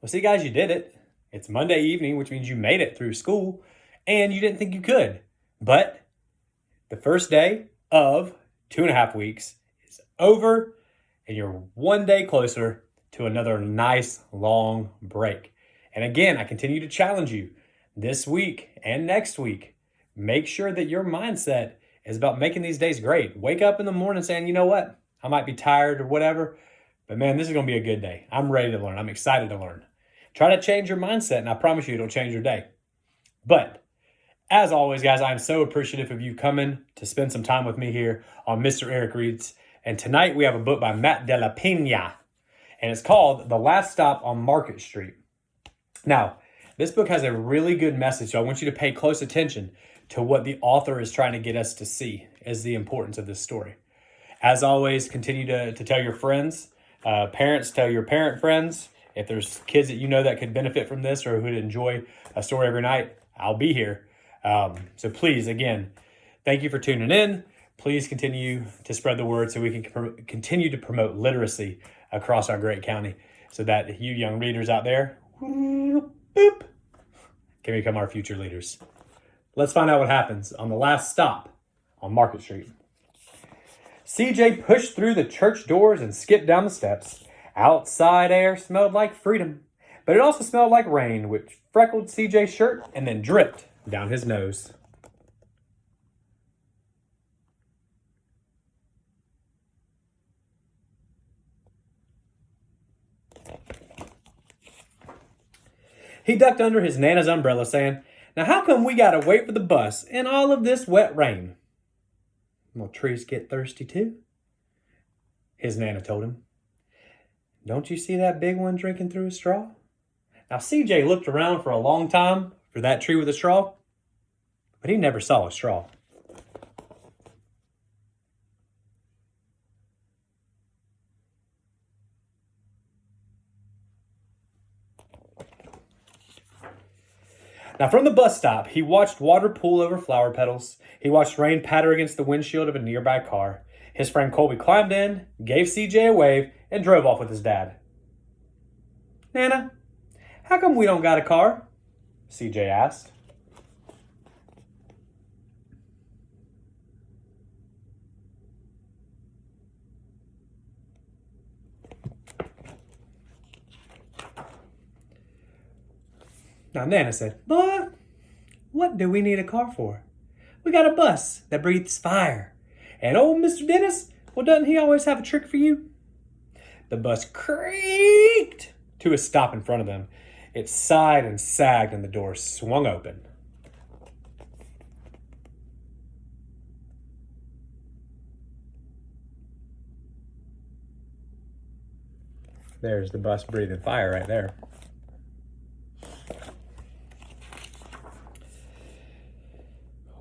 Well, see, guys, you did it. It's Monday evening, which means you made it through school, and you didn't think you could. But the first day of 2.5 weeks is over, and you're one day closer to another nice long break. And again, I continue to challenge you this week and next week. Make sure that your mindset is about making these days great. Wake up in the morning saying, you know what? I might be tired or whatever, but man, this is going to be a good day. I'm ready to learn. I'm excited to learn. Try to change your mindset, and I promise you it'll change your day. But as always, guys, I'm so appreciative of you coming to spend some time with me here on Mr. Eric Reads. And tonight we have a book by Matt De La Peña, and it's called The Last Stop on Market Street. Now, this book has a really good message, so I want you to pay close attention to what the author is trying to get us to see as the importance of this story. As always, continue to tell your friends, parents, tell your parent friends. If there's kids that you know that could benefit from this or who'd enjoy a story every night, I'll be here. So please, again, thank you for tuning in. Please continue to spread the word so we can continue to promote literacy across our great county so that you young readers out there can become our future leaders. Let's find out what happens on the last stop on Market Street. CJ pushed through the church doors and skipped down the steps. Outside air smelled like freedom, but it also smelled like rain, which freckled CJ's shirt and then dripped down his nose. He ducked under his Nana's umbrella, saying, "Now how come we gotta wait for the bus in all of this wet rain?" "Well, trees get thirsty too," his Nana told him. "Don't you see that big one drinking through a straw?" Now, CJ looked around for a long time for that tree with a straw, but he never saw a straw. Now, from the bus stop, he watched water pool over flower petals. He watched rain patter against the windshield of a nearby car. His friend Colby climbed in, gave CJ a wave, and drove off with his dad. "Nana, how come we don't got a car?" CJ asked. Now, Nana said, "Boy, what do we need a car for? We got a bus that breathes fire. And old Mr. Dennis, well, doesn't he always have a trick for you?" The bus creaked to a stop in front of them. It sighed and sagged, and the door swung open. There's the bus breathing fire right there.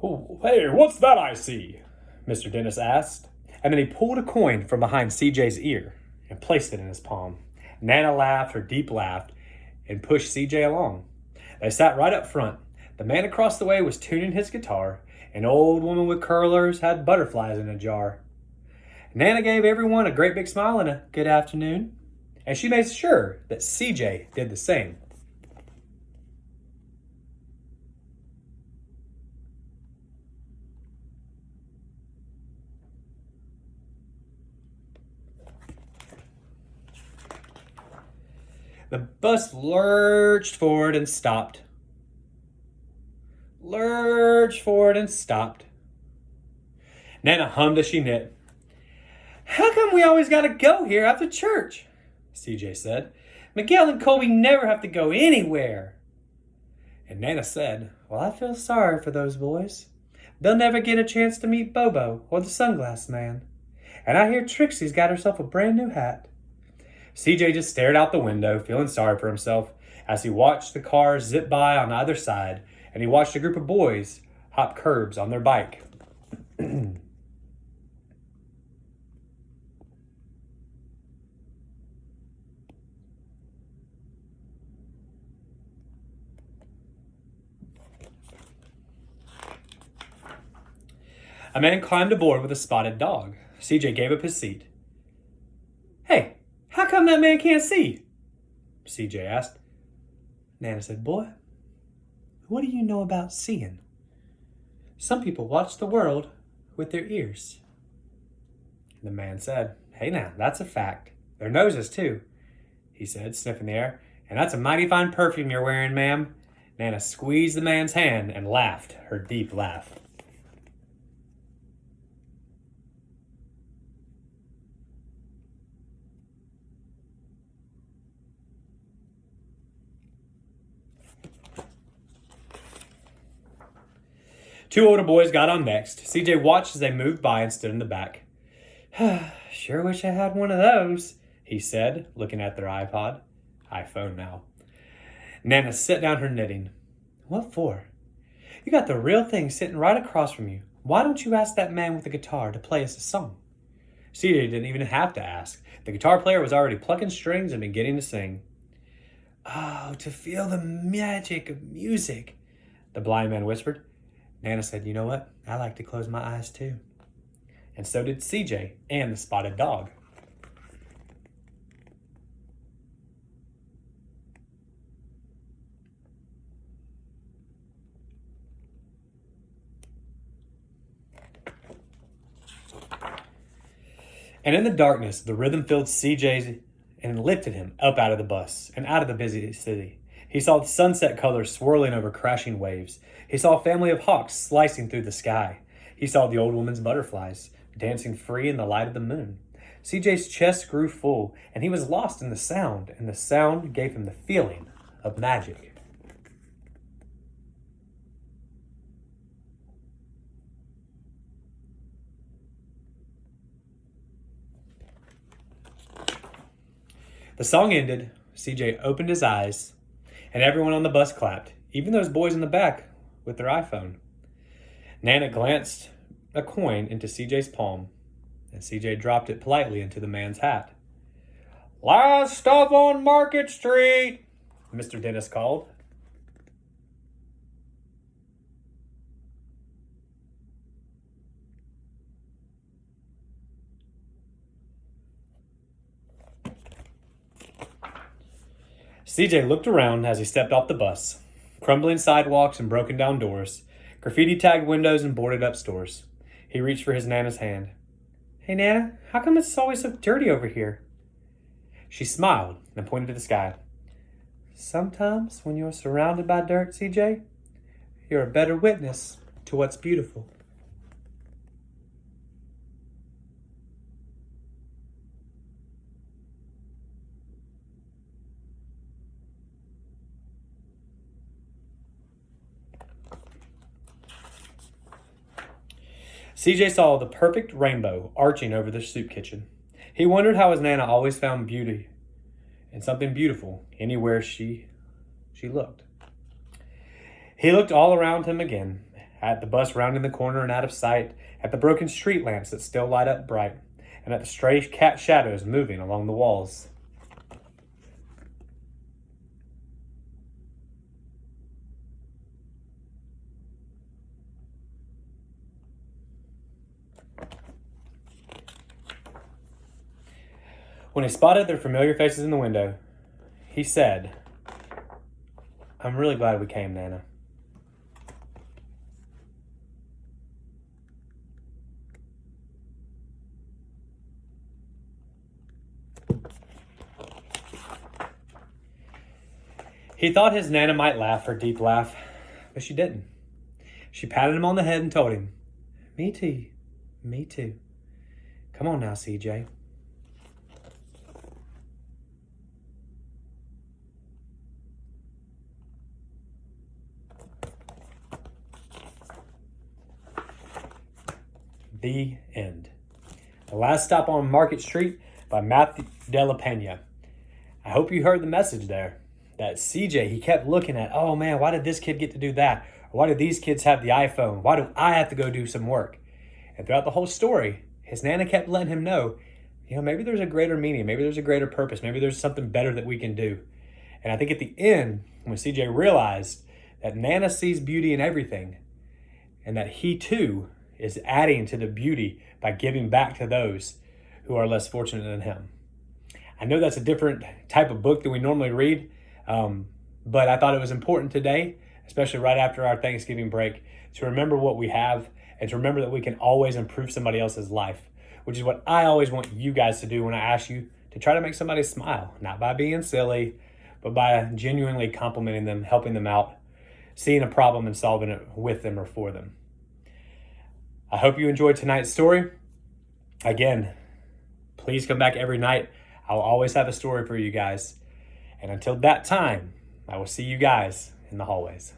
"Oh, hey, what's that I see?" Mr. Dennis asked. And then he pulled a coin from behind CJ's ear and placed it in his palm. Nana laughed her deep laugh and pushed CJ along. They sat right up front. The man across the way was tuning his guitar. An old woman with curlers had butterflies in a jar. Nana gave everyone a great big smile and a good afternoon, and she made sure that CJ did the same. The bus lurched forward and stopped. Lurched forward and stopped. Nana hummed as she knit. "How come we always gotta go here after church?" CJ said. "Miguel and Colby never have to go anywhere." And Nana said, "Well, I feel sorry for those boys. They'll never get a chance to meet Bobo or the sunglass man. And I hear Trixie's got herself a brand new hat." CJ just stared out the window, feeling sorry for himself, as he watched the cars zip by on either side, and he watched a group of boys hop curbs on their bike. A man climbed aboard with a spotted dog. CJ gave up his seat. "Hey, how come that man can't see?" CJ asked. Nana said, "Boy, what do you know about seeing? Some people watch the world with their ears." The man said, "Hey now, that's a fact. Their noses too," he said, sniffing the air. "And that's a mighty fine perfume you're wearing, ma'am." Nana squeezed the man's hand and laughed her deep laugh. Two older boys got on next. CJ watched as they moved by and stood in the back. "Sure wish I had one of those," he said, looking at their iPhone now. Nana set down her knitting. "What for? You got the real thing sitting right across from you. Why don't you ask that man with the guitar to play us a song?" CJ didn't even have to ask. The guitar player was already plucking strings and beginning to sing. "Oh, to feel the magic of music," the blind man whispered. Nana said, "You know what? I like to close my eyes too." And so did CJ and the spotted dog. And in the darkness, the rhythm filled CJ's and lifted him up out of the bus and out of the busy city. He saw the sunset colors swirling over crashing waves. He saw a family of hawks slicing through the sky. He saw the old woman's butterflies dancing free in the light of the moon. CJ's chest grew full, and he was lost in the sound, and the sound gave him the feeling of magic. The song ended. CJ opened his eyes, and everyone on the bus clapped, even those boys in the back with their iPhone. Nana glanced a coin into CJ's palm, and CJ dropped it politely into the man's hat. "Last stop on Market Street," Mr. Dennis called. CJ looked around as he stepped off the bus. Crumbling sidewalks and broken down doors, graffiti-tagged windows and boarded-up stores. He reached for his Nana's hand. "Hey, Nana, how come it's always so dirty over here?" She smiled and pointed to the sky. "Sometimes when you're surrounded by dirt, CJ, you're a better witness to what's beautiful." CJ saw the perfect rainbow arching over the soup kitchen. He wondered how his Nana always found beauty and something beautiful anywhere she looked. He looked all around him again, at the bus rounding the corner and out of sight, at the broken street lamps that still light up bright, and at the stray cat shadows moving along the walls. When he spotted their familiar faces in the window, he said, "I'm really glad we came, Nana." He thought his Nana might laugh her deep laugh, but she didn't. She patted him on the head and told him, "Me too, me too. Come on now, CJ." The end. The Last Stop on Market Street by Matt De La Peña. I hope you heard the message there. That CJ, he kept looking at, oh man, why did this kid get to do that? Or why do these kids have the iPhone? Why do I have to go do some work? And throughout the whole story, his Nana kept letting him know, maybe there's a greater meaning. Maybe there's a greater purpose. Maybe there's something better that we can do. And I think at the end, when CJ realized that Nana sees beauty in everything, and that he too is adding to the beauty by giving back to those who are less fortunate than him. I know that's a different type of book than we normally read, But I thought it was important today, especially right after our Thanksgiving break, to remember what we have and to remember that we can always improve somebody else's life, which is what I always want you guys to do when I ask you to try to make somebody smile, not by being silly, but by genuinely complimenting them, helping them out, seeing a problem and solving it with them or for them. I hope you enjoyed tonight's story. Again, please come back every night. I'll always have a story for you guys. And until that time, I will see you guys in the hallways.